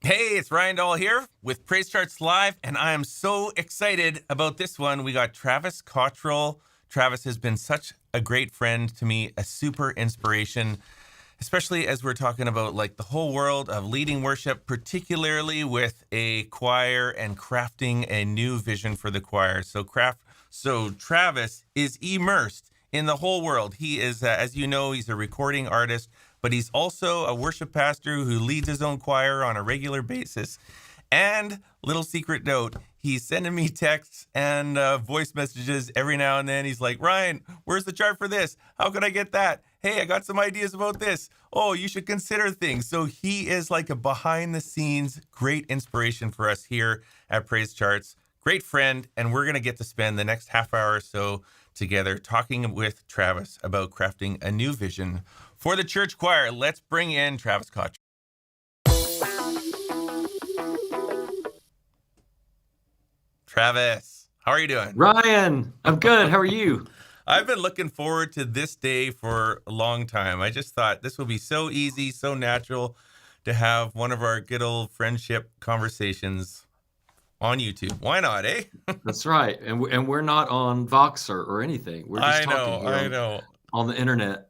Hey, it's Ryan Dahl here with PraiseCharts Live, and I am so excited about this one. We got Travis Cottrell. Travis has been such a great friend to me, a super inspiration, especially as we're talking about like the whole world of leading worship, particularly with a choir and crafting a new vision for the choir. So Travis is immersed in the whole world. He is, as you know, he's a recording artist, but he's also a worship pastor who leads his own choir on a regular basis. And little secret note, he's sending me texts and voice messages every now and then. He's like, Ryan, where's the chart for this? How can I get that? Hey, I got some ideas about this. Oh, you should consider things. So he is like a behind the scenes great inspiration for us here at Praise Charts. Great friend. And we're going to get to spend the next half hour or so together talking with Travis about crafting a new vision for the church choir. Let's bring in Travis Cottrell. Travis, how are you doing? Ryan, I'm good. How are you? I've been looking forward to this day for a long time. I just thought this would be so easy, so natural to have one of our good old friendship conversations on YouTube. Why not, eh? That's right. And we're not on Voxer or anything. We're just talking here on the internet.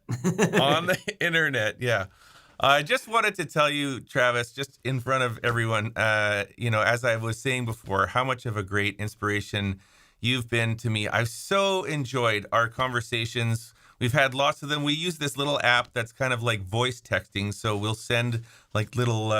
On the internet, yeah. I just wanted to tell you, Travis, just in front of everyone, as I was saying before, how much of a great inspiration you've been to me. I've so enjoyed our conversations. We've had lots of them. We use this little app that's kind of like voice texting. So we'll send like little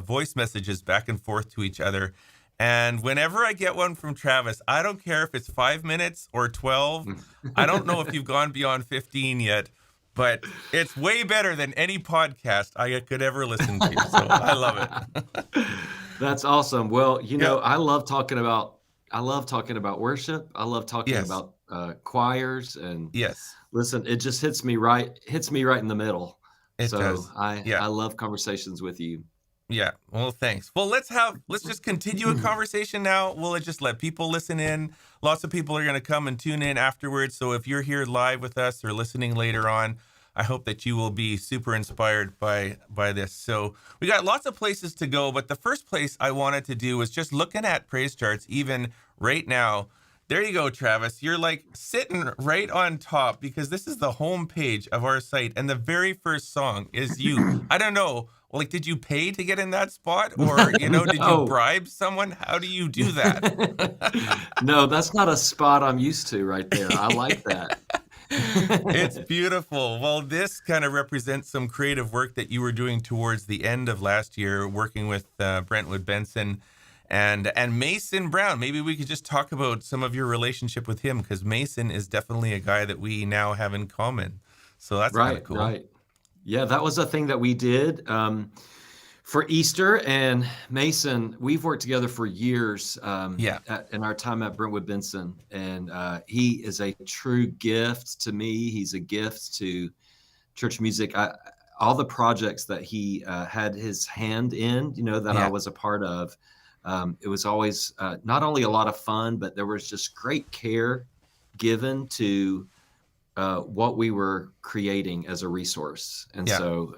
voice messages back and forth to each other. And whenever I get one from Travis, I don't care if it's 5 minutes or 12. I don't know if you've gone beyond 15 yet, but it's way better than any podcast I could ever listen to. So I love it. That's awesome. Well, I love talking about worship. I love talking about choirs, and listen, it just hits me right in the middle. It does. I love conversations with you. Yeah. Well, thanks. Well, let's just continue a conversation now. We'll just let people listen in. Lots of people are going to come and tune in afterwards. So if you're here live with us or listening later on, I hope that you will be super inspired by this. So we got lots of places to go, but the first place I wanted to do was just looking at Praise Charts even right now. There you go, Travis. You're like sitting right on top because this is the home page of our site. And the very first song is you. I don't know. Like, did you pay to get in that spot? Or, did you bribe someone? How do you do that? No, that's not a spot I'm used to right there. I like that. It's beautiful. Well, this kind of represents some creative work that you were doing towards the end of last year, working with Brentwood Benson and Mason Brown. Maybe we could just talk about some of your relationship with him, because Mason is definitely a guy that we now have in common. So that's kind of cool. Right. Yeah, that was a thing that we did for Easter. And Mason, we've worked together for years in our time at Brentwood Benson. And he is a true gift to me. He's a gift to church music. All the projects that he had his hand in, I was a part of, it was always not only a lot of fun, but there was just great care given to what we were creating as a resource. And so,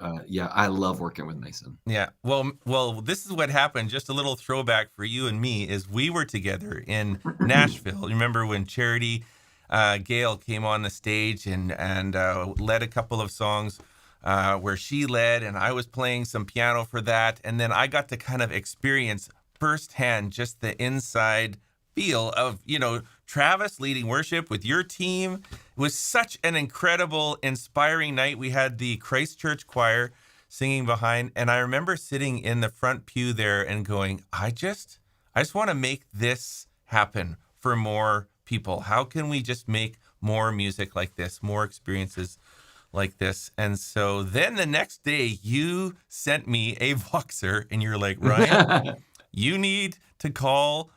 I love working with Mason. Yeah. Well, this is what happened. Just a little throwback for you and me is we were together in Nashville. You remember when Charity Gale came on the stage and led a couple of songs where she led, and I was playing some piano for that. And then I got to kind of experience firsthand just the inside feel of, Travis leading worship with your team. It was such an incredible, inspiring night. We had the Christchurch choir singing behind, and I remember sitting in the front pew there and going, I just want to make this happen for more people. How can we just make more music like this, more experiences like this? And so then the next day you sent me a Voxer and you're like, Ryan, you need to call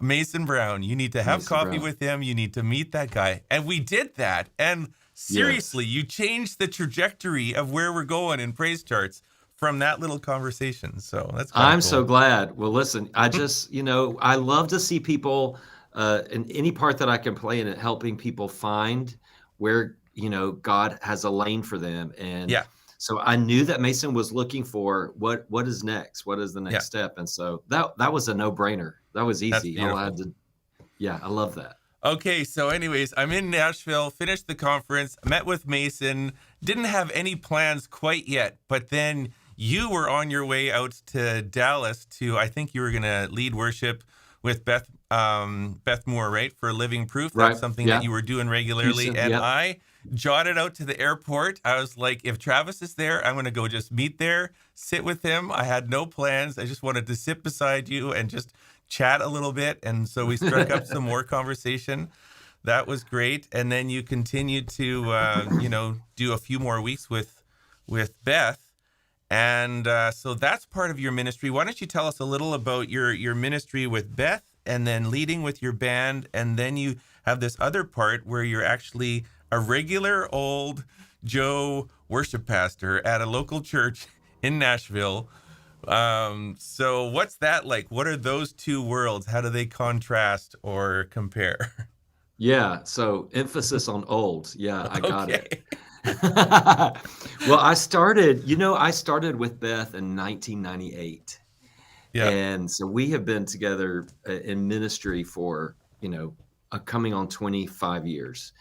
Mason Brown. You need to have coffee with him. You need to meet that guy. And we did that. And seriously, you changed the trajectory of where we're going in Praise Charts from that little conversation. So that's I'm cool. So glad. Well, listen, I just, I love to see people in any part that I can play in it, helping people find where, God has a lane for them. And So I knew that Mason was looking for what is next? What is the next step? And so that was a no-brainer. That was That's easy. All I had beautiful. to, yeah, I love that. Okay, so anyways, I'm in Nashville, finished the conference, met with Mason, didn't have any plans quite yet, but then you were on your way out to Dallas to, I think you were going to lead worship with Beth Moore, right? For Living Proof. Right. That's something that Yeah. you were doing regularly. Houston. And Yep. I jotted out to the airport. I was like, if Travis is there, I'm going to go just meet there, sit with him. I had no plans. I just wanted to sit beside you and just chat a little bit. And so we struck up some more conversation. That was great. And then you continued to, do a few more weeks with Beth. And so that's part of your ministry. Why don't you tell us a little about your ministry with Beth and then leading with your band. And then you have this other part where you're actually a regular old Joe worship pastor at a local church in Nashville. So what's that like? What are those two worlds? How do they contrast or compare? Yeah. So emphasis on old. Yeah, I got it. Okay. Well, I started with Beth in 1998. Yeah. And so we have been together in ministry for, coming on 25 years.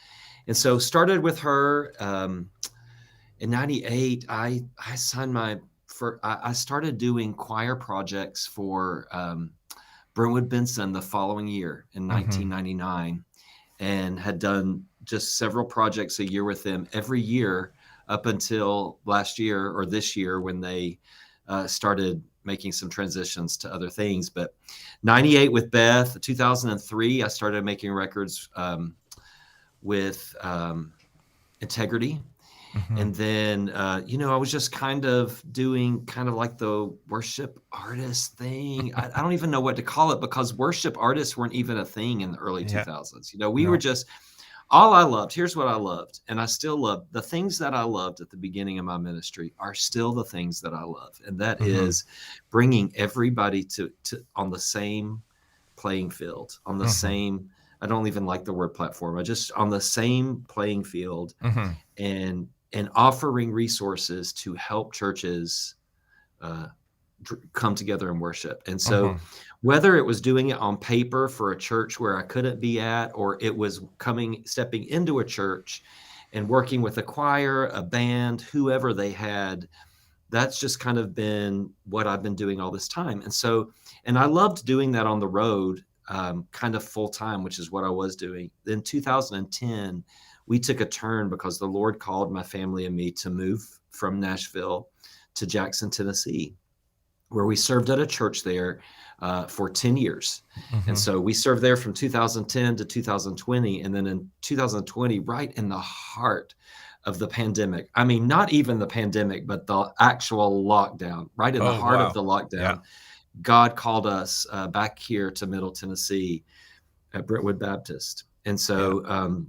And so started with her in 98. I signed I started doing choir projects for Brentwood Benson the following year in 1999, and had done just several projects a year with them every year up until last year or this year when they started making some transitions to other things. But 98 with Beth, 2003, I started making records with Integrity. And then, I was just kind of doing like the worship artist thing. I don't even know what to call it, because worship artists weren't even a thing in the early 2000s. We were just, all I loved, here's what I loved, and I still love, the things that I loved at the beginning of my ministry are still the things that I love. And that is bringing everybody to on the same playing field, on the same, I don't even like the word platform. I just on the same playing field, and offering resources to help churches come together and worship. And so whether it was doing it on paper for a church where I couldn't be at, or it was stepping into a church and working with a choir, a band, whoever they had, that's just kind of been what I've been doing all this time. And so, and I loved doing that on the road, kind of full time, which is what I was doing. Then 2010, we took a turn because the Lord called my family and me to move from Nashville to Jackson, Tennessee, where we served at a church there for 10 years. And so we served there from 2010 to 2020. And then in 2020, right in the heart of the pandemic, I mean, not even the pandemic, but the actual lockdown, right in the heart of the lockdown, God called us back here to Middle Tennessee at Brentwood Baptist. And so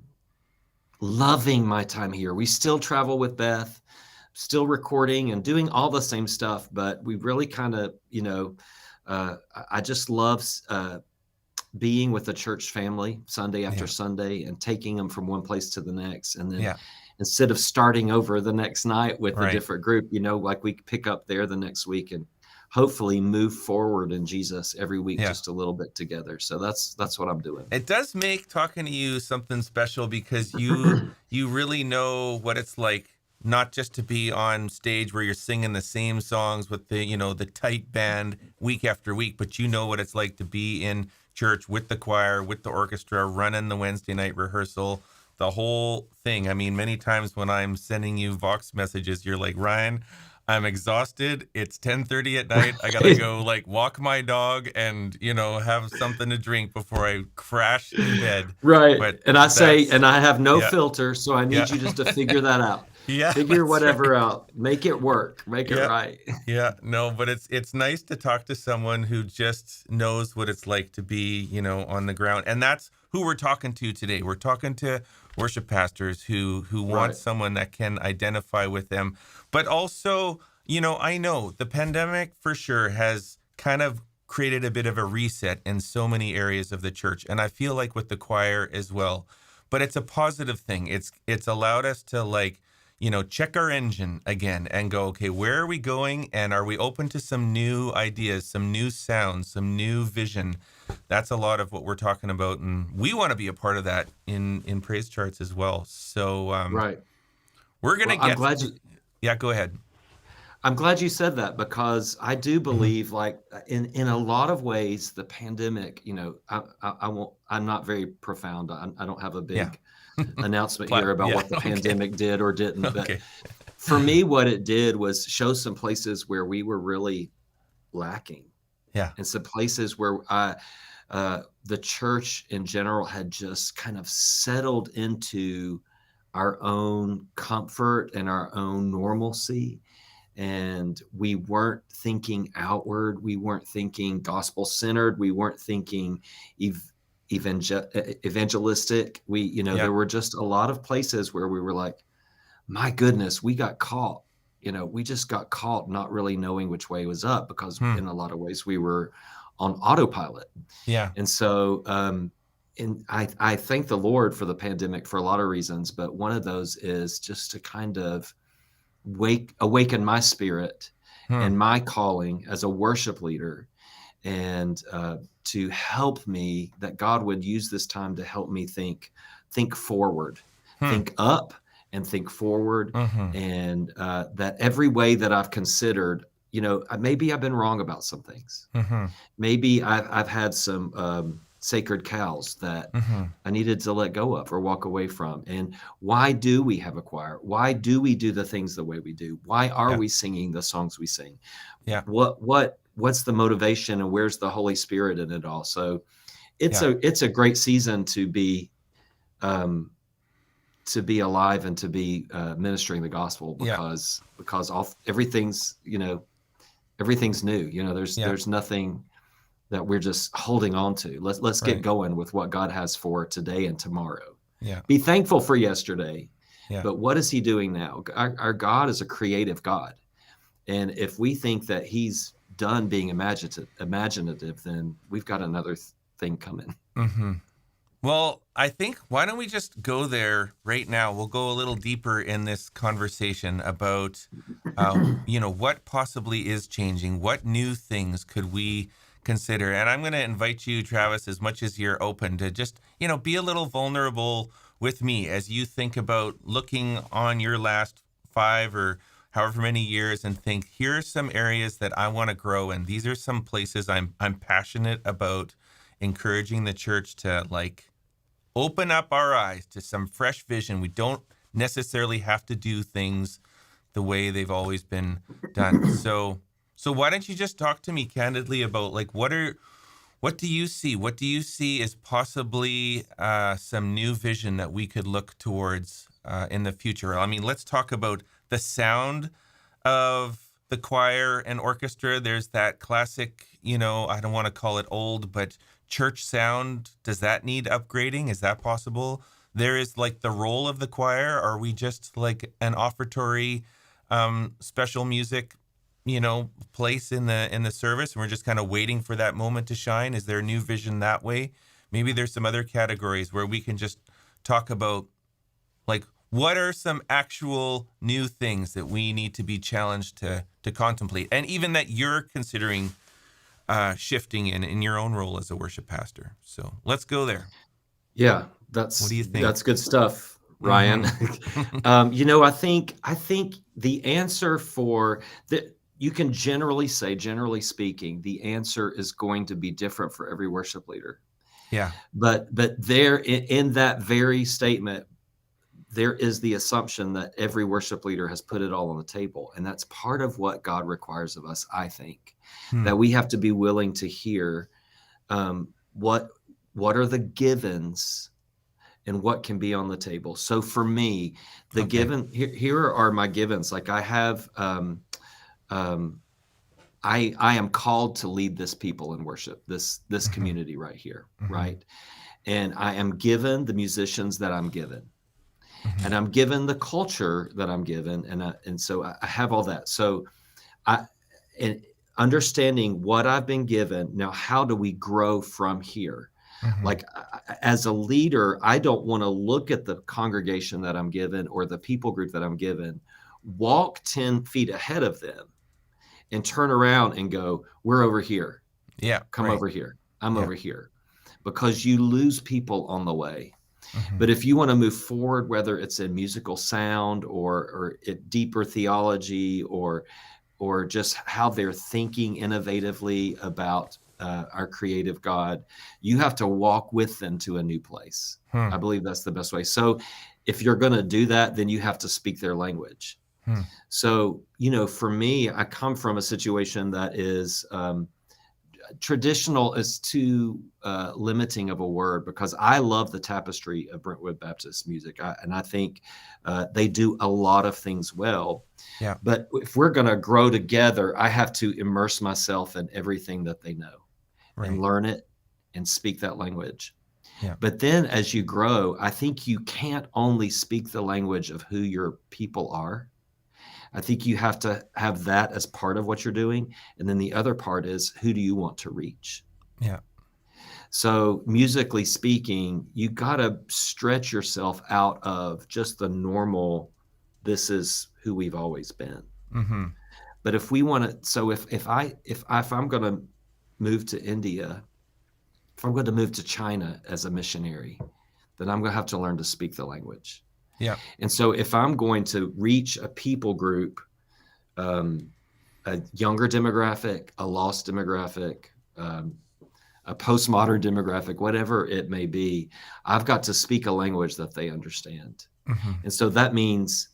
loving my time here. We still travel with Beth, still recording and doing all the same stuff, but we really kind of, I just love being with the church family Sunday after Sunday and taking them from one place to the next. And then instead of starting over the next night with a different group, like we pick up there the next week and hopefully move forward in Jesus every week, just a little bit together. So that's what I'm doing. It does make talking to you something special, because you really know what it's like, not just to be on stage where you're singing the same songs with the tight band week after week, but you know what it's like to be in church with the choir, with the orchestra, running the Wednesday night rehearsal, the whole thing. I mean, many times when I'm sending you Vox messages, you're like, Ryan, I'm exhausted. It's 10:30 at night. I got to go walk my dog and, have something to drink before I crash in bed. Right. But and I say, and I have no filter, so I need you just to figure that out. Figure whatever out. Make it work. Make it right. No, but it's nice to talk to someone who just knows what it's like to be, on the ground. And that's who we're talking to today. We're talking to worship pastors who want someone that can identify with them. But also, I know the pandemic for sure has kind of created a bit of a reset in so many areas of the church. And I feel like with the choir as well. But it's a positive thing. It's allowed us to check our engine again and go, okay, where are we going? And are we open to some new ideas, some new sounds, some new vision? That's a lot of what we're talking about. And we want to be a part of that in Praise Charts as well. So Right. we're going to Well, I'm get, glad you, yeah, go ahead. I'm glad you said that, because I do believe, like, in a lot of ways, the pandemic, I won't, I'm not very profound. I don't have a Yeah. big announcement here about Yeah. what the Okay. pandemic did or didn't. But Okay. for me, what it did was show some places where we were really lacking, Yeah. and some places where the church in general had just kind of settled into our own comfort and our own normalcy. And we weren't thinking outward. We weren't thinking gospel centered. We weren't thinking evangelistic. Yeah. There were just a lot of places where we were like, my goodness, we got caught. We just got caught not really knowing which way was up, because in a lot of ways we were on autopilot. Yeah. And so, and I thank the Lord for the pandemic for a lot of reasons, but one of those is just to kind of awaken my spirit and my calling as a worship leader, and to help me, that God would use this time to help me think forward, think up and think forward. And that every way that I've considered, maybe I've been wrong about some things. Maybe I've had some sacred cows that I needed to let go of or walk away from. And why do we have a choir? Why do we do the things the way we do? Why are we singing the songs we sing? Yeah. What's the motivation, and where's the Holy Spirit in it all? So it's a great season to be alive and to be ministering the gospel, because everything's new. There's nothing that we're just holding on to. Let's get going with what God has for today and tomorrow. Yeah. Be thankful for yesterday. Yeah. But what is he doing now? Our God is a creative God. And if we think that he's done being imaginative, then we've got another thing coming. Well, I think, why don't we just go there right now? We'll go a little deeper in this conversation about, what possibly is changing. What new things could we consider? And I'm going to invite you, Travis, as much as you're open, to just, be a little vulnerable with me as you think about looking on your last 5 or however many years and think, here are some areas that I want to grow in. These are some places I'm passionate about encouraging the church to, open up our eyes to some fresh vision. We don't necessarily have to do things the way they've always been done. So why don't you just talk to me candidly about what do you see? What do you see as possibly some new vision that we could look towards in the future? I mean, let's talk about the sound of the choir and orchestra. There's that classic, I don't want to call it old, but church sound. Does that need upgrading? Is that possible? There is the role of the choir. Are we just an offertory special music place in the service, and we're just kind of waiting for that moment to shine? Is there a new vision that way? Maybe there's some other categories where we can just talk about what are some actual new things that we need to be challenged to contemplate, and even that you're considering shifting in your own role as a worship pastor. So let's go there. Yeah, what do you think? That's good stuff, Ryan. I think the answer for that, you can generally speaking, the answer is going to be different for every worship leader. Yeah. But there in that very statement, there is the assumption that every worship leader has put it all on the table. And that's part of what God requires of us, I think, that we have to be willing to hear what are the givens and what can be on the table. So for me, the given, here are my givens. I have, I am called to lead this people in worship, this community right here, right? And I am given the musicians that I'm given. And I'm given the culture that I'm given, and so I have all that. So, and understanding what I've been given now, how do we grow from here? Mm-hmm. Like as a leader, I don't want to look at the congregation that I'm given or the people group that I'm given, walk 10 feet ahead of them and turn around and go, we're over here. Yeah. Come Right. over here. I'm Yeah. over here, because you lose people on the way. Mm-hmm. But if you want to move forward, whether it's in musical sound or deeper theology or just how they're thinking innovatively about our creative God, you have to walk with them to a new place. Hmm. I believe that's the best way. So if you're going to do that, then you have to speak their language. Hmm. So, for me, I come from a situation that is traditional is too limiting of a word, because I love the tapestry of Brentwood Baptist music. And I think they do a lot of things well. Yeah. But if we're going to grow together, I have to immerse myself in everything that they know and Right. learn it and speak that language. Yeah. But then as you grow, I think you can't only speak the language of who your people are. I think you have to have that as part of what you're doing. And then the other part is, who do you want to reach? Yeah. So musically speaking, you got to stretch yourself out of just the normal, this is who we've always been. Mm-hmm. But if we want to, so if I'm going to move to India, if I'm going to move to China as a missionary, then I'm going to have to learn to speak the language. Yeah. And so if I'm going to reach a people group, a younger demographic, a lost demographic, a postmodern demographic, whatever it may be, I've got to speak a language that they understand. Mm-hmm. And so that means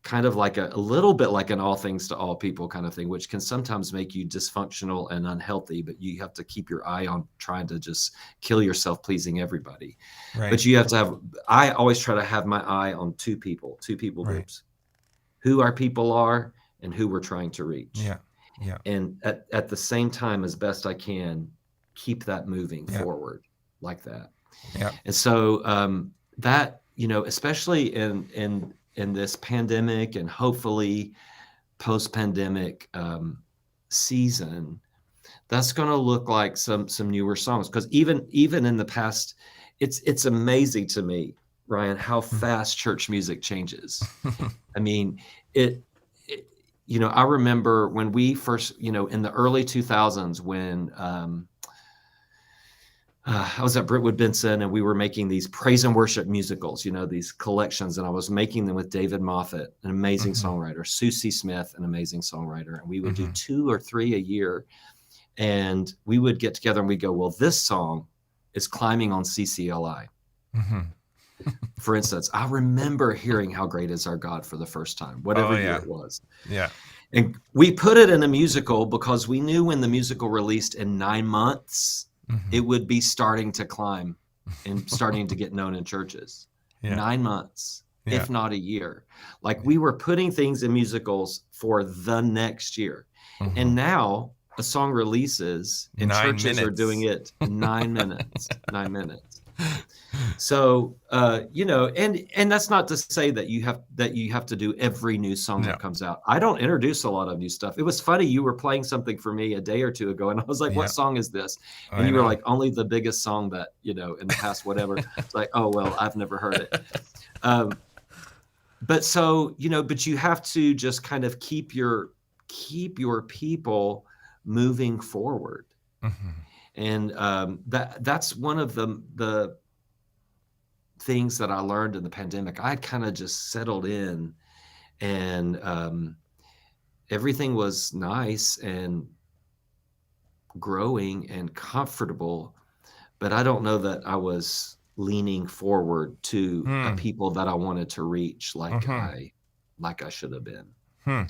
kind of like a little bit like an all things to all people kind of thing, which can sometimes make you dysfunctional and unhealthy, but you have to keep your eye on trying to just kill yourself pleasing everybody. Right. But you have to have, I always try to have my eye on two people Right. groups, who our people are and who we're trying to reach. Yeah. Yeah. And at the same time, as best I can, keep that moving Yeah. forward like that. Yeah. And so that, especially in this pandemic and hopefully post-pandemic season, that's going to look like some newer songs. Because even in the past, it's amazing to me, Ryan, how fast church music changes. I mean, I remember when we first, in the early 2000s, when I was at Brentwood Benson and we were making these praise and worship musicals, these collections, and I was making them with David Moffat, an amazing songwriter, Susie Smith, an amazing songwriter. And we would do 2 or 3 a year. And we would get together and we'd go, well, this song is climbing on CCLI. For instance, I remember hearing How Great Is Our God for the first time, whatever year it was. Yeah. And we put it in a musical because we knew when the musical released in 9 months, it would be starting to climb and starting to get known in churches. 9 months, if not a year. Like we were putting things in musicals for the next year. And now a song releases and churches are doing it 9 minutes, 9 minutes. So, and that's not to say that you have to do every new song that comes out. I don't introduce a lot of new stuff. It was funny. You were playing something for me a day or two ago, and I was like, what song is this? And you were like, only the biggest song that, in the past, whatever. It's like, oh, well, I've never heard it. But so, but you have to just kind of keep your people moving forward. And that's one of the things that I learned in the pandemic. I kind of just settled in, and everything was nice and growing and comfortable, but I don't know that I was leaning forward to a people that I wanted to reach like I should have been.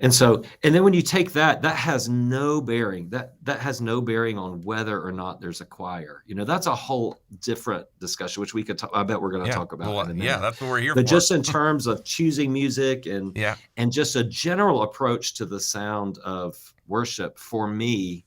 And so, and then when you take that has no bearing. That has no bearing on whether or not there's a choir. That's a whole different discussion, which we could talk. I bet we're going to talk about. In a minute. Yeah, that's what we're here for. But just in terms of choosing music and just a general approach to the sound of worship, for me,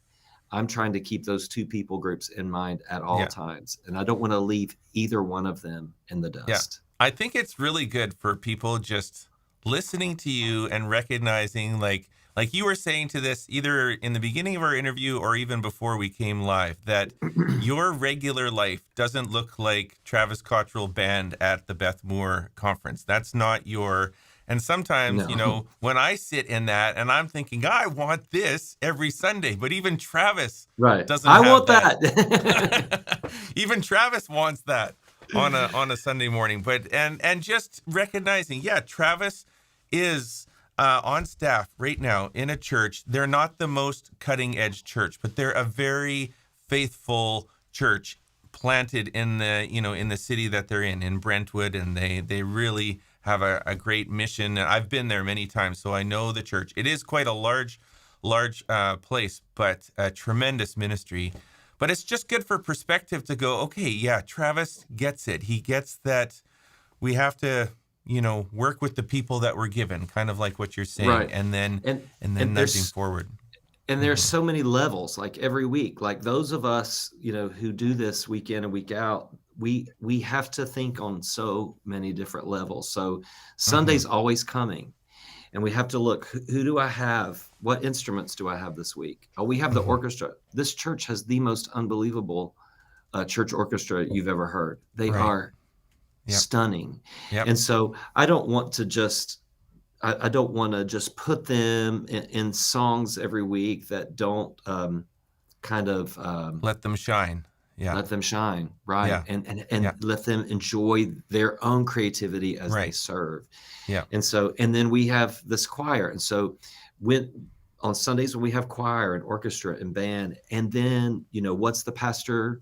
I'm trying to keep those two people groups in mind at all times, and I don't want to leave either one of them in the dust. Yeah. I think it's really good for people just listening to you and recognizing, like, Like you were saying to this either in the beginning of our interview or even before we came live, that your regular life doesn't look like Travis Cottrell band at the Beth Moore conference. That's not your... And sometimes, No. when I sit in that and I'm thinking, I want this every Sunday, but even Travis Right. doesn't I have want that. that. Even Travis wants that on a Sunday morning. But and just recognizing, yeah, Travis is on staff right now in a church. They're not the most cutting edge church, but they're a very faithful church planted in the in the city that they're in Brentwood, and they really have a great mission. And I've been there many times, so I know the church. It is quite a large place, but a tremendous ministry. But it's just good for perspective to go, okay, yeah, Travis gets it. He gets that we have to, work with the people that we're given, kind of like what you're saying, Right. and then And nudging forward. And there's so many levels, like every week, like those of us, who do this week in and week out, we have to think on so many different levels. So Sunday's always coming, and we have to look, who do I have? What instruments do I have this week? Oh, we have the orchestra. This church has the most unbelievable church orchestra you've ever heard. They Right. are Yep. stunning. Yep. And so I don't want to just put them in songs every week that don't Let them shine. Yeah. let them shine, right? Yeah. And Yeah. let them enjoy their own creativity as they Right. serve. Yeah. And then we have this choir. And so on Sundays when we have choir and orchestra and band, and then, what's the pastor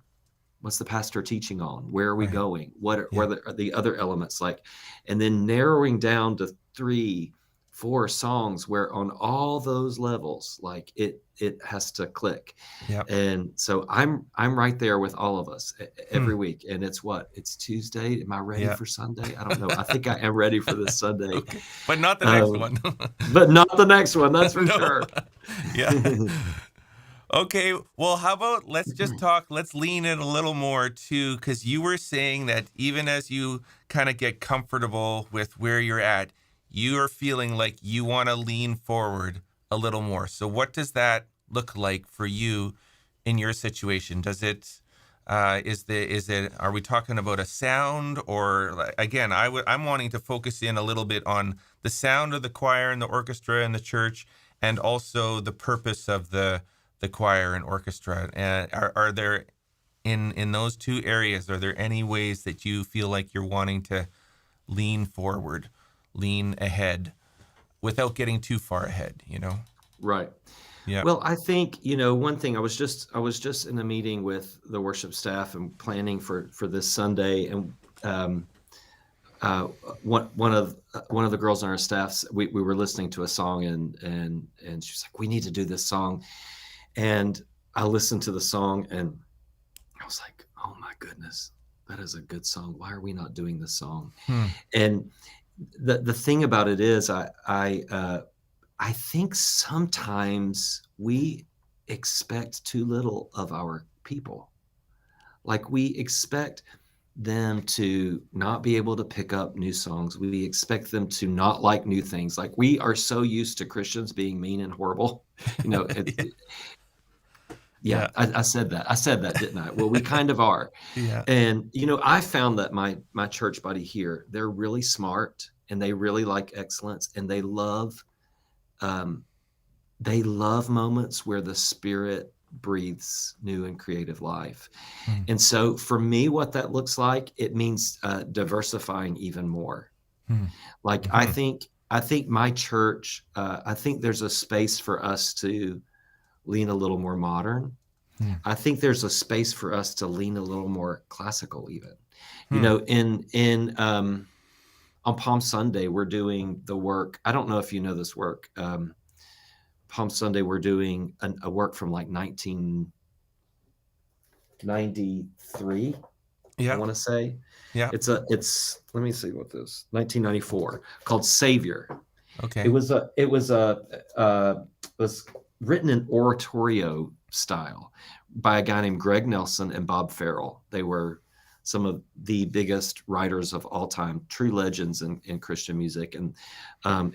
teaching on? Where are we Right. going? What Yeah. are the other elements like? And then narrowing down to 3, 4 songs where on all those levels, like it has to click. Yep. And so I'm right there with all of us every week. And it's Tuesday. Am I ready Yeah. for Sunday? I don't know. I think I am ready for this Sunday. Okay. But not the next one. But not the next one, that's for No. sure. Yeah. Okay, well, how about let's just talk, let's lean in a little more too, because you were saying that even as you kind of get comfortable with where you're at, you are feeling like you want to lean forward a little more. So what does that look like for you in your situation? Does it, are we talking about a sound, or again, I'm wanting to focus in a little bit on the sound of the choir and the orchestra and the church, and also the purpose of the choir and orchestra. And are there in those two areas, are there any ways that you feel like you're wanting to lean forward, lean ahead without getting too far ahead, Right. Yeah. Well, I think, one thing, I was just in a meeting with the worship staff and planning for this Sunday, and one of the girls on our staff, we were listening to a song, and she's like, we need to do this song. And I listened to the song and I was like, oh my goodness, that is a good song. Why are we not doing this song? And the thing about it is, I think sometimes we expect too little of our people. Like, we expect them to not be able to pick up new songs. We expect them to not like new things. Like, we are so used to Christians being mean and horrible. Yeah, I said that, didn't I? Well, we kind of are. Yeah. And, I found that my church buddy here, they're really smart and they really like excellence, and they love moments where the Spirit breathes new and creative life. And so for me, what that looks like, it means diversifying even more. Like, I think my church, I think there's a space for us to lean a little more modern. I think there's a space for us to lean a little more classical even. On Palm Sunday, we're doing the work. I don't know if you know this work. Palm Sunday, we're doing a work from like 1993. Yeah. I want to say. Yeah. It's let me see what this 1994, called Savior. Okay. It was written in oratorio style by a guy named Greg Nelson and Bob Farrell. They were some of the biggest writers of all time, true legends in Christian music. And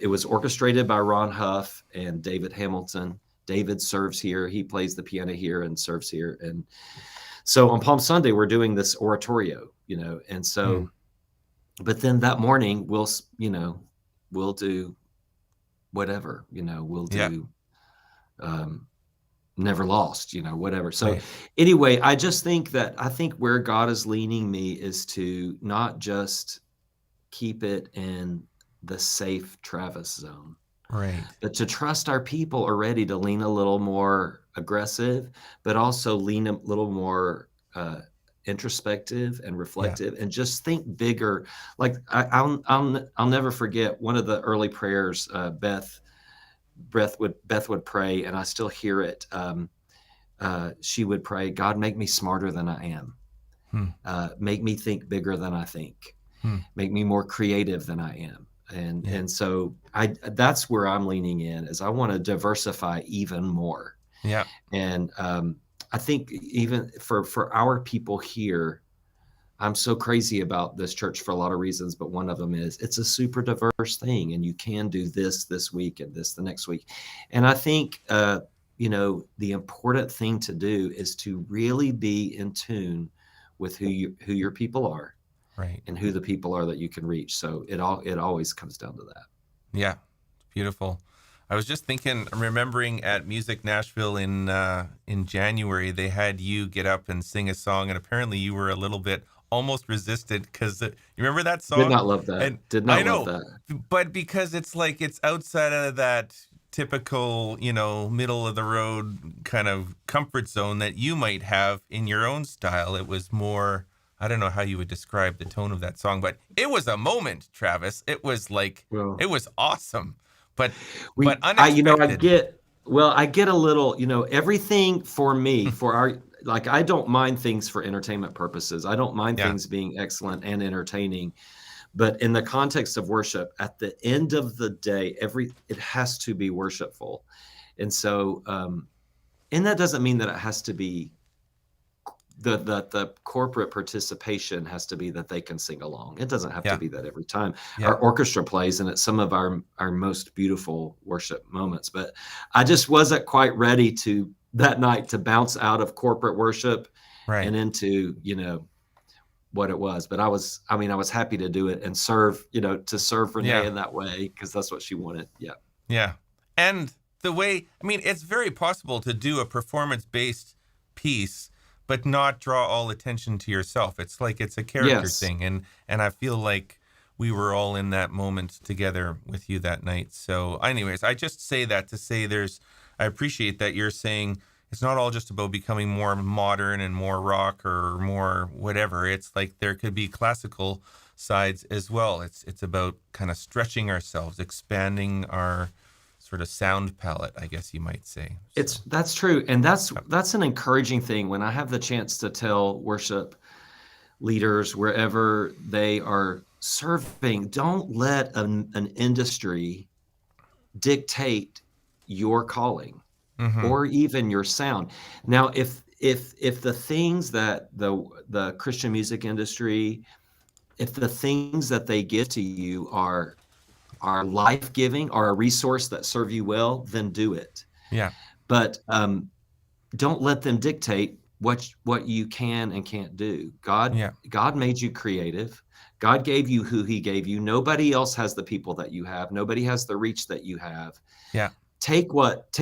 it was orchestrated by Ron Huff and David Hamilton. David serves here. He plays the piano here and serves here. And so on Palm Sunday, we're doing this oratorio, and so, but then that morning we'll do whatever, we'll do, Never Lost, whatever. So anyway, I think where God is leaning me is to not just keep it in the safe Travis zone, right? But to trust our people are ready to lean a little more aggressive, but also lean a little more introspective and reflective, and just think bigger. Like I'll never forget one of the early prayers. Beth would pray, and I still hear it. She would pray, "God, make me smarter than I am. Make me think bigger than I think. Make me more creative than I am." And so that's where I'm leaning in, is I want to diversify even more. Yeah. And I think even for our people here, I'm so crazy about this church for a lot of reasons, but one of them is it's a super diverse thing, and you can do this week and this the next week. And I think, the important thing to do is to really be in tune with who your people are, right, and who the people are that you can reach. So it always comes down to that. Yeah, beautiful. I was just remembering at Music Nashville in January, they had you get up and sing a song, and apparently you were a little bit almost resisted because you remember that song? Did not love that. And Did not I know, love that. but because it's outside of that typical, middle of the road kind of comfort zone that you might have in your own style. It was more, I don't know how you would describe the tone of that song, but it was a moment, Travis. It was it was awesome. But unexpected. I get a little, everything for me, I don't mind things for entertainment purposes. I don't mind things being excellent and entertaining, but in the context of worship, at the end of the day, it has to be worshipful. And so, and that doesn't mean that it has to be the corporate participation has to be that they can sing along. It doesn't have to be that every time. Our orchestra plays, and it's some of our most beautiful worship moments. But I just wasn't quite ready that night to bounce out of corporate worship and into, what it was. But I was happy to do it and serve Renee in that way, because that's what she wanted. Yeah. Yeah. And the way, it's very possible to do a performance-based piece but not draw all attention to yourself. It's it's a character thing. And I feel like we were all in that moment together with you that night. So anyways, I just say that to say I appreciate that you're saying it's not all just about becoming more modern and more rock or more whatever. It's there could be classical sides as well. It's about kind of stretching ourselves, expanding our sort of sound palette, I guess you might say. So. That's true. And that's an encouraging thing when I have the chance to tell worship leaders wherever they are serving, don't let an industry dictate your calling or even your sound. Now, if the things that the Christian music industry, if the things that they give to you are life-giving, are a resource that serve you well, then do it. Yeah. But don't let them dictate what you can and can't do. God made you creative. God gave you who he gave you. Nobody else has the people that you have. Nobody has the reach that you have. Yeah. Take what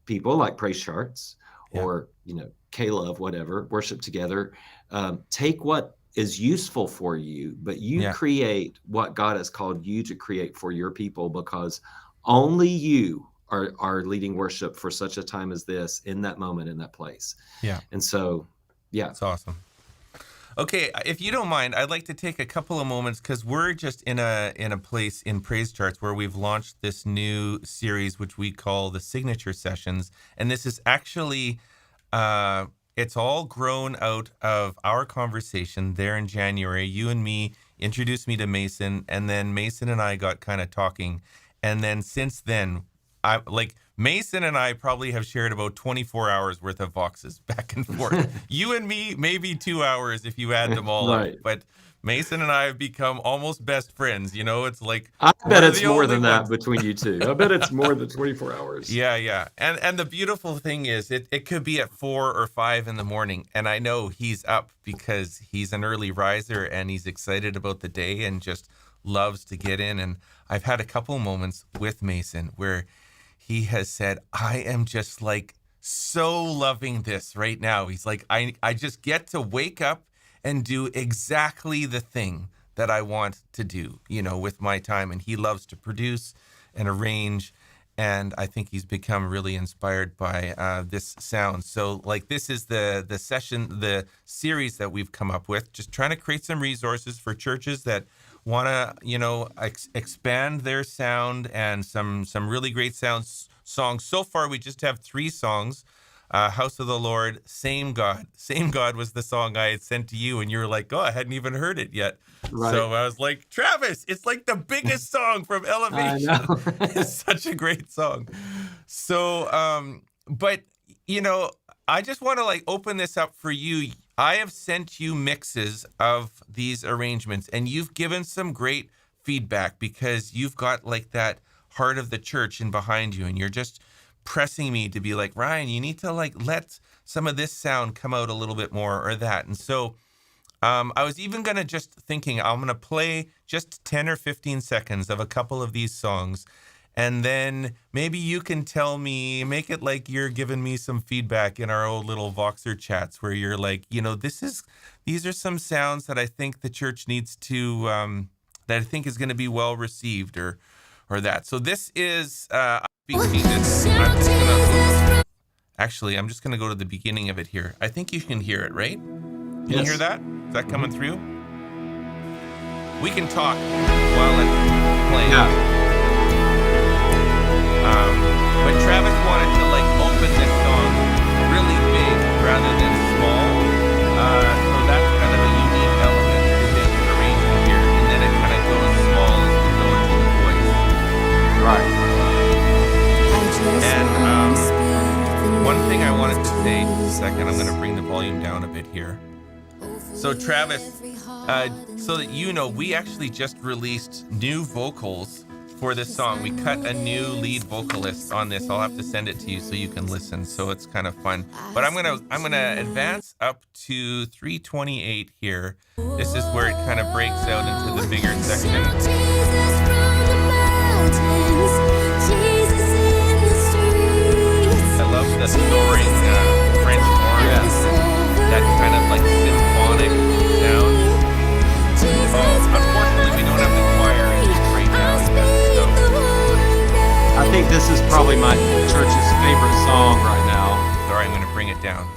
people like PraiseCharts or, K-Love, whatever, worship together. Take what is useful for you, but you create what God has called you to create for your people, because only you are leading worship for such a time as this, in that moment, in that place. Yeah. And so, It's awesome. Okay, if you don't mind, I'd like to take a couple of moments, because we're just in a place in PraiseCharts where we've launched this new series, which we call the Signature Sessions. And this is actually, it's all grown out of our conversation there in January. You and me introduced me to Mason, and then Mason and I got kind of talking. And then since then, Mason and I probably have shared about 24 hours worth of Voxes back and forth. You and me, maybe 2 hours if you add them all up. Right. But Mason and I have become almost best friends. It's like I bet we're it's the more only than that ones. between you two. I bet it's more than 24 hours. Yeah. And the beautiful thing is it could be at 4 or 5 in the morning. And I know he's up because he's an early riser and he's excited about the day and just loves to get in. And I've had a couple moments with Mason where he has said, I am just like so loving this right now. He's like, I just get to wake up and do exactly the thing that I want to do, with my time. And he loves to produce and arrange. And I think he's become really inspired by this sound. So this is the series that we've come up with, just trying to create some resources for churches that want to, expand their sound and some really great songs. So far, we just have 3 songs. House of the Lord, Same God. Same God was the song I had sent to you, and you were like, oh, I hadn't even heard it yet. Right. So I was like, Travis, it's like the biggest song from Elevation. I know. It's such a great song. So, but, I just want to open this up for you. I have sent you mixes of these arrangements, and you've given some great feedback because you've got that heart of the church in behind you, and you're just pressing me to be like, Ryan, you need to let some of this sound come out a little bit more or that. And so I was even going to just thinking, I'm going to play just 10 or 15 seconds of a couple of these songs. And then maybe you can tell me, make it like you're giving me some feedback in our old little Voxer chats where you're like, these are some sounds that I think the church needs to, that I think is going to be well received or that. So this is, Actually, I'm just going to go to the beginning of it here. I think you can hear it, right? Can you hear that? Is that coming through? We can talk while it's playing. Yeah. But Travis wanted to open this song really big rather than small. So that's kind of a unique element to this arrangement here. And then it kind of goes small as we go into the voice. Right. And one thing I wanted to say, just a second, I'm going to bring the volume down a bit here. So Travis, so that we actually just released new vocals for this song. We cut a new lead vocalist on this. I'll have to send it to you so you can listen. So it's kind of fun. But I'm gonna advance up to 328 here. This is where it kind of breaks out into the bigger section. I love the soaring French horn, that kind of symphonic sound. Unfortunately, we don't have the choir in this right now. I think this is probably my church's favorite song right now. Sorry, I'm going to bring it down.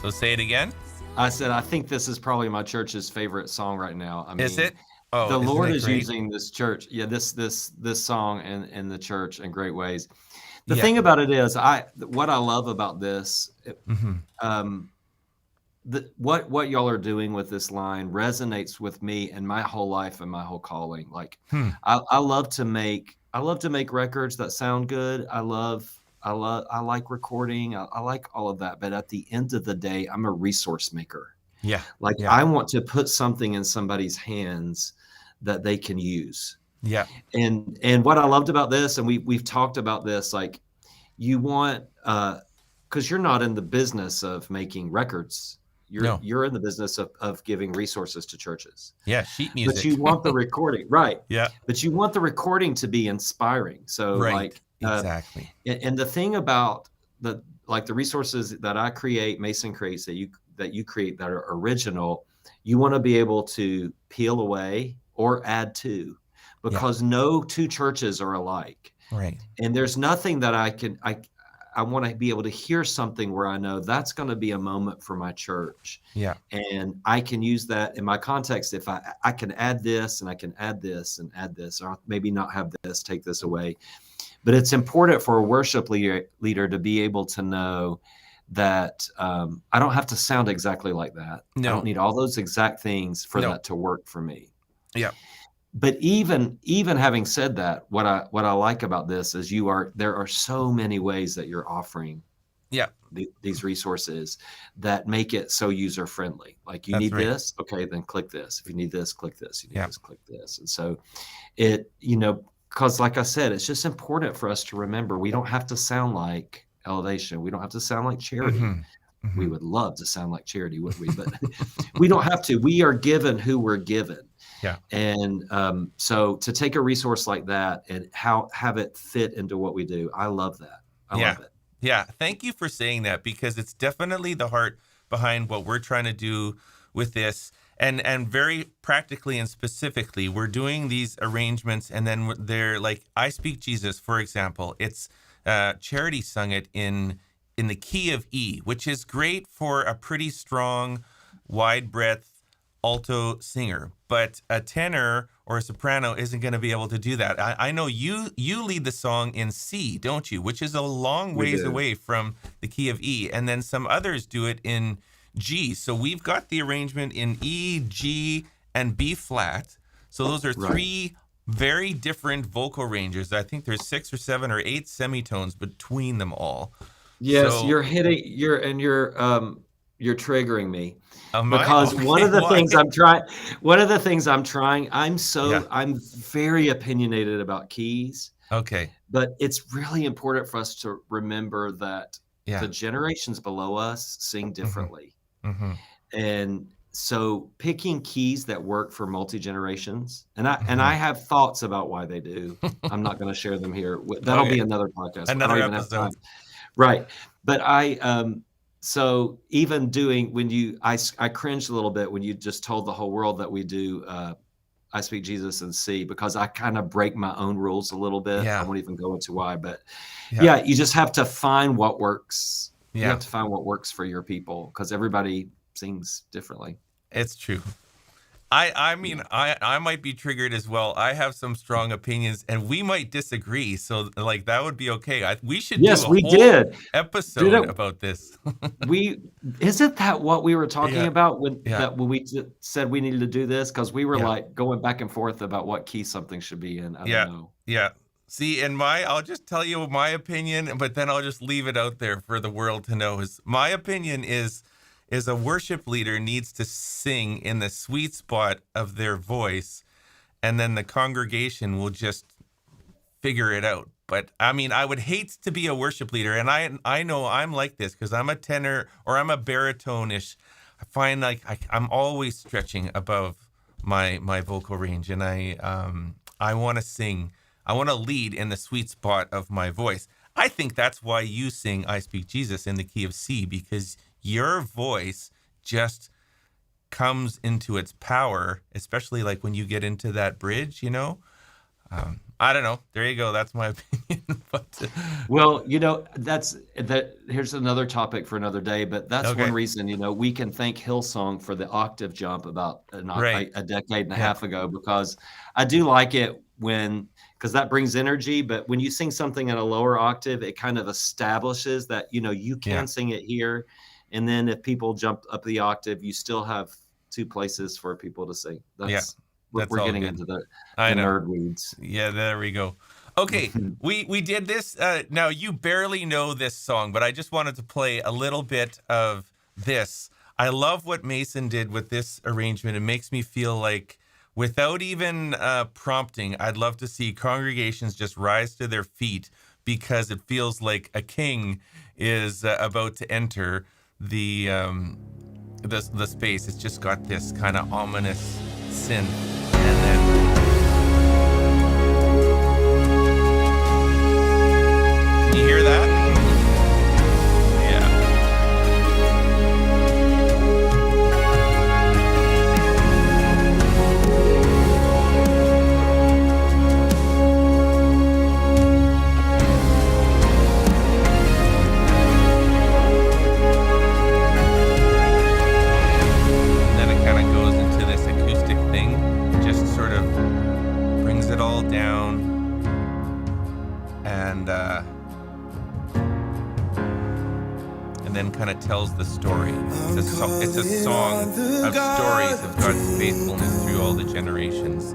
So say it again. I said, I think this is probably my church's favorite song right now. I mean, is it? Oh, the Lord is using this church, this song in the church in great ways. The thing about it is, what I love about this, what y'all are doing with this line resonates with me and my whole life and my whole calling. I love to make records that sound good. I like recording. I like all of that. But at the end of the day, I'm a resource maker. Yeah. I want to put something in somebody's hands that they can use. Yeah. And what I loved about this, and we've talked about this, you want, because you're not in the business of making records. You're in the business of giving resources to churches. Yeah, sheet music. But you want the recording, right? Yeah. But you want the recording to be inspiring. So exactly. And the thing about the resources that I create, Mason creates, that you create that are original, you want to be able to peel away or add to, because no two churches are alike. Right. And there's nothing that I want to be able to hear something where I know that's going to be a moment for my church. Yeah. And I can use that in my context. If I can add this and I can add this and add this, or maybe not have this, take this away. But it's important for a worship leader to be able to know that I don't have to sound exactly like that. No. I don't need all those exact things for that to work for me. Yeah. But even having said that, what I like about this is there are so many ways that you're offering Yeah, these resources that make it so user friendly. Like, you that's need right. this, okay, then click this. If you need this, click this. You need Yeah. this, click this. And so because like I said, it's just important for us to remember we don't have to sound like Elevation. We don't have to sound like Charity. We would love to sound like Charity, wouldn't we? But we don't have to. We are given who we're given. Yeah. And so to take a resource like that and have it fit into what we do, I love that. I love it. Yeah. Thank you for saying that, because it's definitely the heart behind what we're trying to do with this. And very practically and specifically, we're doing these arrangements, and then they're like, I Speak Jesus, for example. It's Charity sung it in the key of E, which is great for a pretty strong, wide breadth alto singer, but a tenor or a soprano isn't going to be able to do that. I know you lead the song in C, don't you? Which is a long ways away from the key of E, and then some others do it in G. So we've got the arrangement in E, G, and B flat. So those are three very different vocal ranges. I think there's 6 or 7 or 8 semitones between them all. Yes, So, you're triggering me, because okay, one of the things I'm trying, I'm very opinionated about keys. Okay. But it's really important for us to remember that the generations below us sing differently. And so picking keys that work for multi-generations, and I have thoughts about why they do. I'm not going to share them here. That'll be another podcast. Another I don't even episode. have time. Right. But so even doing, I cringed a little bit when you just told the whole world that we do I Speak Jesus in C, because I kind of break my own rules a little bit. I won't even go into why, but you just have to find what works. You have to find what works for your people, because everybody sings differently. It's true. I mean, I might be triggered as well. I have some strong opinions, and we might disagree. So, like, that would be okay. We should do a whole episode about this. Isn't that what we were talking about when we said we needed to do this? Because we were like going back and forth about what key something should be in. I don't know. Yeah. See, I'll just tell you my opinion, but then I'll just leave it out there for the world to know. My opinion is a worship leader needs to sing in the sweet spot of their voice, and then the congregation will just figure it out. But I mean, I would hate to be a worship leader, and I know I'm like this because I'm a tenor or I'm a baritone-ish. I find like I'm always stretching above my vocal range, and I want to sing. I want to lead in the sweet spot of my voice. I think that's why you sing I Speak Jesus in the key of C, because your voice just comes into its power, especially like when you get into that bridge, I don't know. There you go. That's my opinion. Well, here's another topic for another day, but that's one reason, we can thank Hillsong for the octave jump about a decade and a half ago, because I do like it because that brings energy. But when you sing something at a lower octave, it kind of establishes that, you can sing it here. And then if people jump up the octave, you still have 2 places for people to sing. We're getting into the nerd weeds. Yeah, there we go. Okay, we did this. Now, you barely know this song, but I just wanted to play a little bit of this. I love what Mason did with this arrangement. It makes me feel like, without even prompting, I'd love to see congregations just rise to their feet, because it feels like a king is about to enter the space. It's just got this kind of ominous synth, and then can you hear that? Kind of tells the story. It's a song of stories of God's faithfulness through all the generations.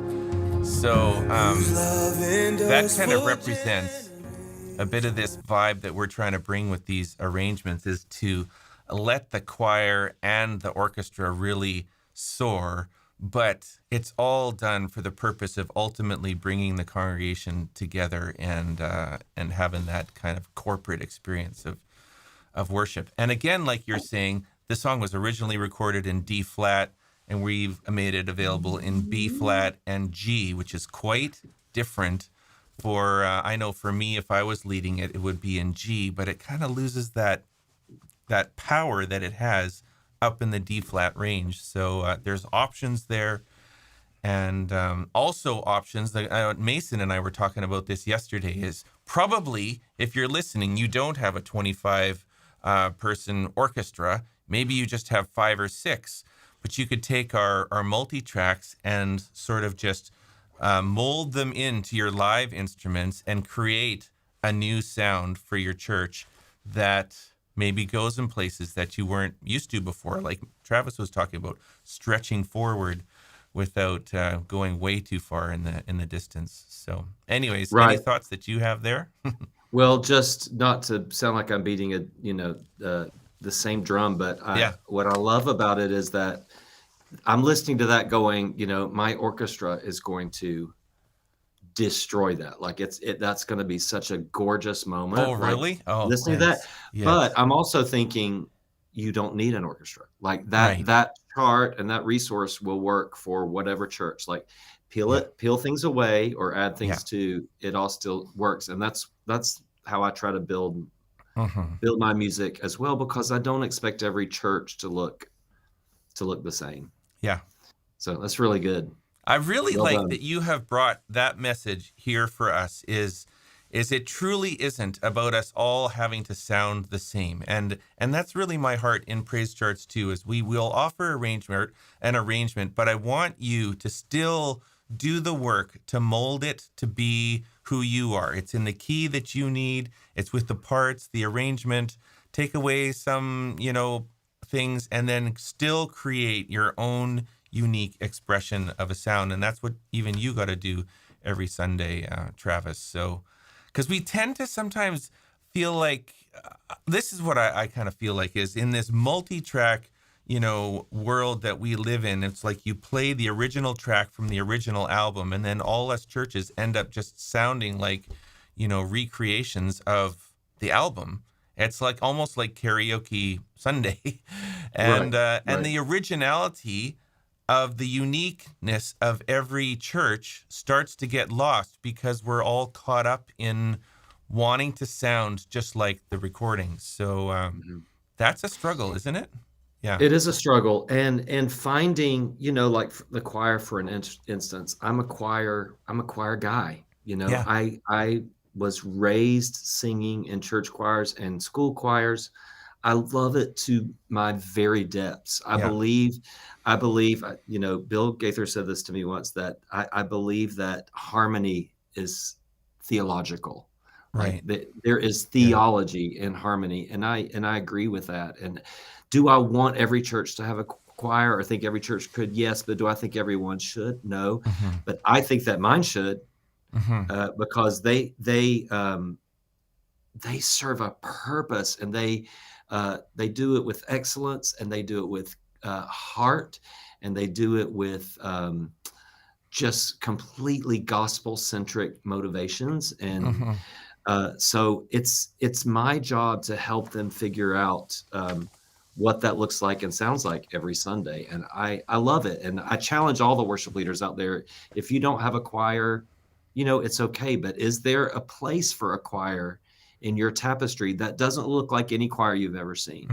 So that kind of represents a bit of this vibe that we're trying to bring with these arrangements, is to let the choir and the orchestra really soar, but it's all done for the purpose of ultimately bringing the congregation together and having that kind of corporate experience of worship. And again, like you're saying, the song was originally recorded in D flat, and we've made it available in B flat and G, which is quite different. For I know for me, if I was leading it, it would be in G, but it kind of loses that power that it has up in the D flat range. So there's options there, and also options that Mason and I were talking about this yesterday. Is probably, if you're listening, you don't have a 25 person orchestra. Maybe you just have 5 or 6, but you could take our multi-tracks and sort of just mold them into your live instruments and create a new sound for your church that maybe goes in places that you weren't used to before. Like Travis was talking about, stretching forward without going way too far in the distance. So anyways, Right. Any thoughts that you have there? Well, just not to sound like I'm beating the same drum, but what I love about it is that I'm listening to that going, my orchestra is going to destroy that. Like that's going to be such a gorgeous moment. Oh, really? Like, listening to that. Yes. But I'm also thinking you don't need an orchestra. Like that chart and that resource will work for whatever church. Like peel things away or add things to it, all still works. And that's how I try to build my music as well, because I don't expect every church to look the same. Yeah. So that's really good. I really like that you have brought that message here for us, is it truly isn't about us all having to sound the same. And that's really my heart in PraiseCharts too, is we will offer an arrangement, but I want you to still do the work to mold it to be who you are. It's in the key that you need. It's with the parts, the arrangement. Take away some, things, and then still create your own unique expression of a sound. And that's what even you got to do every Sunday, Travis. So, because we tend to sometimes feel like, this is what I kind of feel like, is in this multi-track, world that we live in. It's like you play the original track from the original album, and then all us churches end up just sounding like, recreations of the album. It's like almost like karaoke Sunday. And and the originality of the uniqueness of every church starts to get lost, because we're all caught up in wanting to sound just like the recordings. So that's a struggle, isn't it? Yeah. It is a struggle. And finding, like the choir, for an instance, I'm a choir guy. I was raised singing in church choirs and school choirs. I love it to my very depths. I believe, Bill Gaither said this to me once, that I believe that harmony is theological. Right. Like there is theology in harmony. And I agree with that. And do I want every church to have a choir, or think every church could? Yes. But do I think everyone should? No. But I think that mine should. Because they serve a purpose, and they do it with excellence, and they do it with heart, and they do it with just completely gospel-centric motivations. And so it's my job to help them figure out what that looks like and sounds like every Sunday. And I love it. And I challenge all the worship leaders out there, if you don't have a choir, it's okay, but is there a place for a choir in your tapestry that doesn't look like any choir you've ever seen?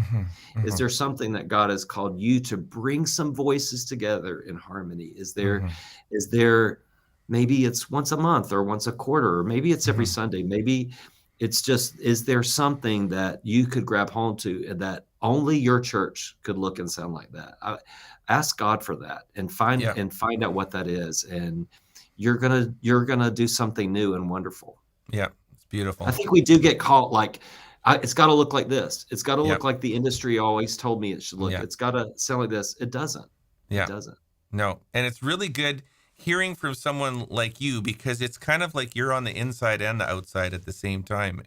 Is there something that God has called you to bring some voices together in harmony? Is there, maybe it's once a month or once a quarter, or maybe it's every Sunday, maybe it's just, is there something that you could grab hold to and that only your church could look and sound like that? Ask God for that and find out what that is. And you're gonna do something new and wonderful. Yeah, it's beautiful. I think we do get caught like, it's got to look like this. It's got to look like the industry always told me it should look. It's got to sound like this. It doesn't. It doesn't. No, and it's really good hearing from someone like you, because it's kind of like you're on the inside and the outside at the same time.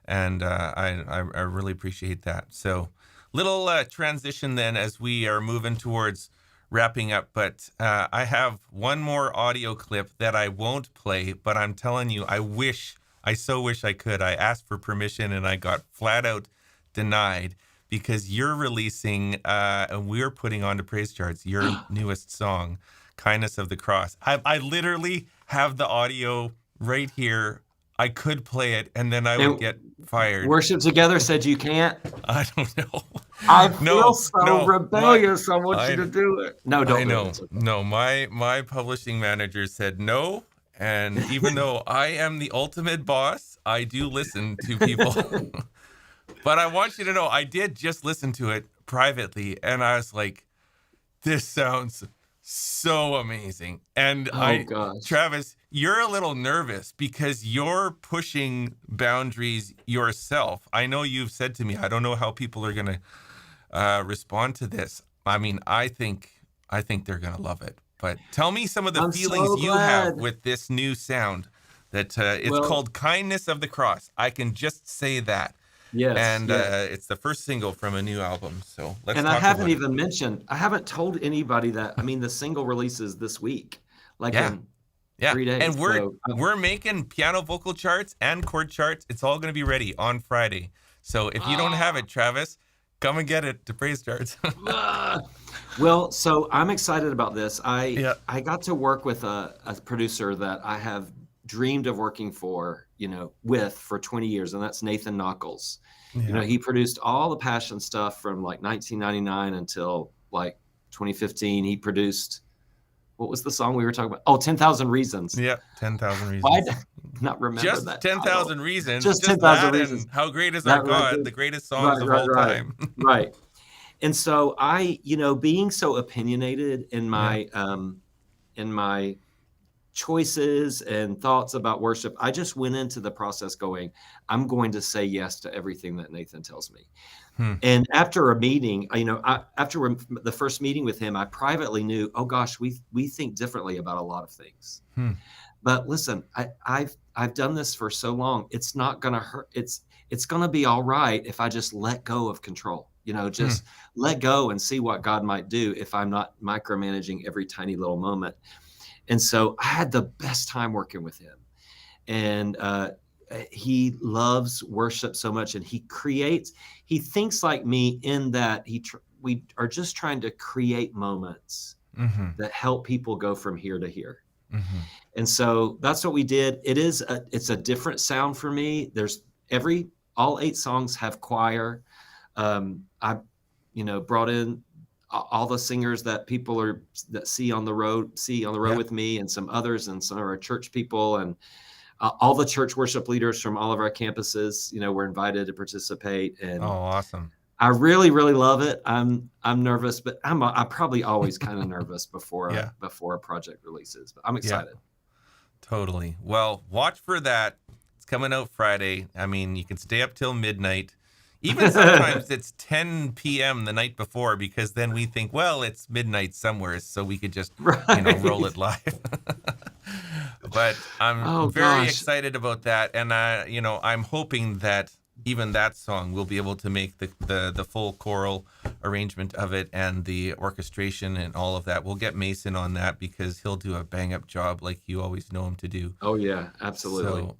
I really appreciate that. So little transition then as we are moving towards wrapping up. But I have one more audio clip that I won't play, but I'm telling you, I so wish I could. I asked for permission and I got flat out denied, because you're releasing, and we're putting onto PraiseCharts, your newest song, Kindness of the Cross. I literally have the audio right here. I could play it and then I would get fired. Worship Together said you can't. I don't know. I feel rebellious. I want you to do it. No, don't. I know. No, my publishing manager said no. And even though I am the ultimate boss, I do listen to people. But I want you to know, I did just listen to it privately, and I was like, this sounds so amazing. And gosh. Travis, you're a little nervous because you're pushing boundaries yourself. I know you've said to me, I don't know how people are going to respond to this. I mean, I think they're going to love it. But tell me some of the feelings you have with this new sound that it's called Kindness of the Cross. I can just say that. Yes. And it's the first single from a new album. So let's And talk I haven't about even mentioned, I haven't told anybody that. I mean, the single releases this week, like in 3 days. And we're making piano vocal charts and chord charts. It's all going to be ready on Friday. So if you don't have it, Travis, come and get it to PraiseCharts. Well, so I'm excited about this. I got to work with a producer that I have dreamed of working with for 20 years, and that's Nathan Nockels. Yeah. He produced all the Passion stuff from like 1999 until like 2015. He produced, what was the song we were talking about? Oh, 10,000 Reasons. Yeah, 10,000 Reasons. Why did I not remember just that? 10,000 Reasons. Just 10,000 Reasons. How great is our God? The greatest songs of all time. Right. And so being so opinionated in my choices and thoughts about worship, I just went into the process going, I'm going to say yes to everything that Nathan tells me. And after a meeting, after the first meeting with him, I privately knew, oh gosh, we think differently about a lot of things. But listen, I've done this for so long. It's not going to hurt. It's going to be all right if I just let go of control. Just let go and see what God might do if I'm not micromanaging every tiny little moment. And so I had the best time working with him. And he loves worship so much, and he thinks like me in that we are just trying to create moments that help people go from here to here. And so that's what we did. It's a different sound for me. All 8 songs have choir. I brought in all the singers that people that see on the road with me, and some others, and some of our church people, and all the church worship leaders from all of our campuses, were invited to participate. And awesome. I really, really love it. I'm nervous, but I'm probably always kind of nervous before a project releases, but I'm excited. Totally. Well, watch for that. It's coming out Friday. I mean, you can stay up till midnight. Even sometimes it's 10 p.m. the night before, because then we think, well, it's midnight somewhere, so we could just roll it live. But I'm very excited about that, and I'm hoping that even that song will be able to make the full choral arrangement of it, and the orchestration and all of that. We'll get Mason on that, because he'll do a bang up job like you always know him to do. Oh yeah, absolutely.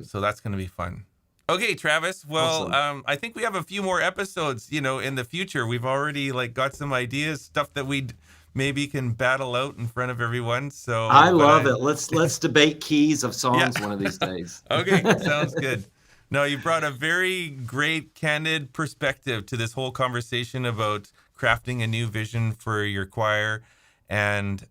So that's going to be fun. Okay, Travis. Well, awesome. I think we have a few more episodes, in the future. We've already got some ideas, stuff that we maybe can battle out in front of everyone. So I love it. Let's debate keys of songs one of these days. Okay, sounds good. No, you brought a very great, candid perspective to this whole conversation about crafting a new vision for your choir, and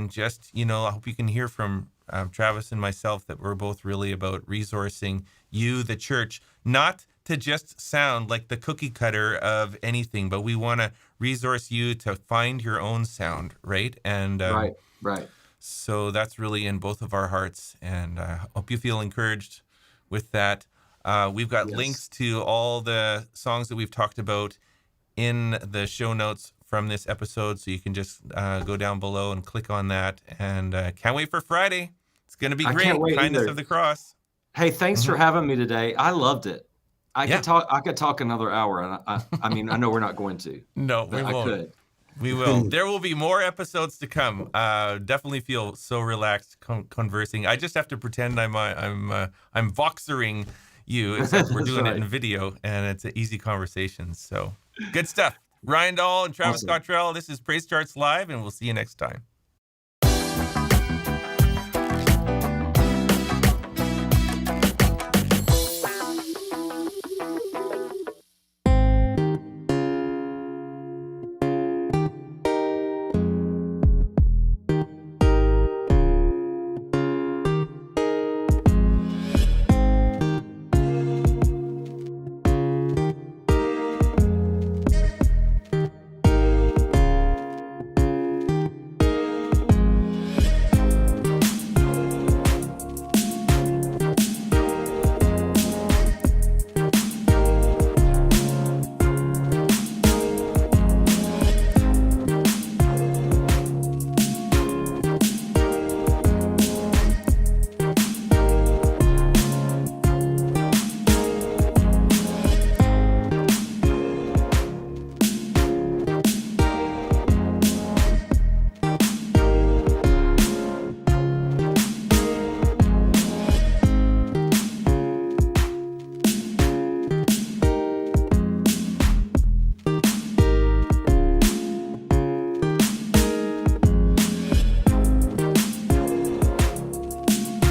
just I hope you can hear from Travis and myself that we're both really about resourcing you, the church, not to just sound like the cookie cutter of anything, but we want to resource you to find your own sound, right? And right. So that's really in both of our hearts, and I hope you feel encouraged with that. We've got links to all the songs that we've talked about in the show notes from this episode, so you can just go down below and click on that. And can't wait for Friday. It's going to be great. Kindness of the Cross. Hey, thanks for having me today. I loved it. I could talk another hour. And I mean, I know we're not going to. No, we won't. I could. We will. There will be more episodes to come. Definitely feel so relaxed conversing. I just have to pretend I'm voxering you, except we're doing it in video, and it's an easy conversation. So good stuff. Ryan Dahl and Travis Cottrell. This is Praise Charts Live, and we'll see you next time.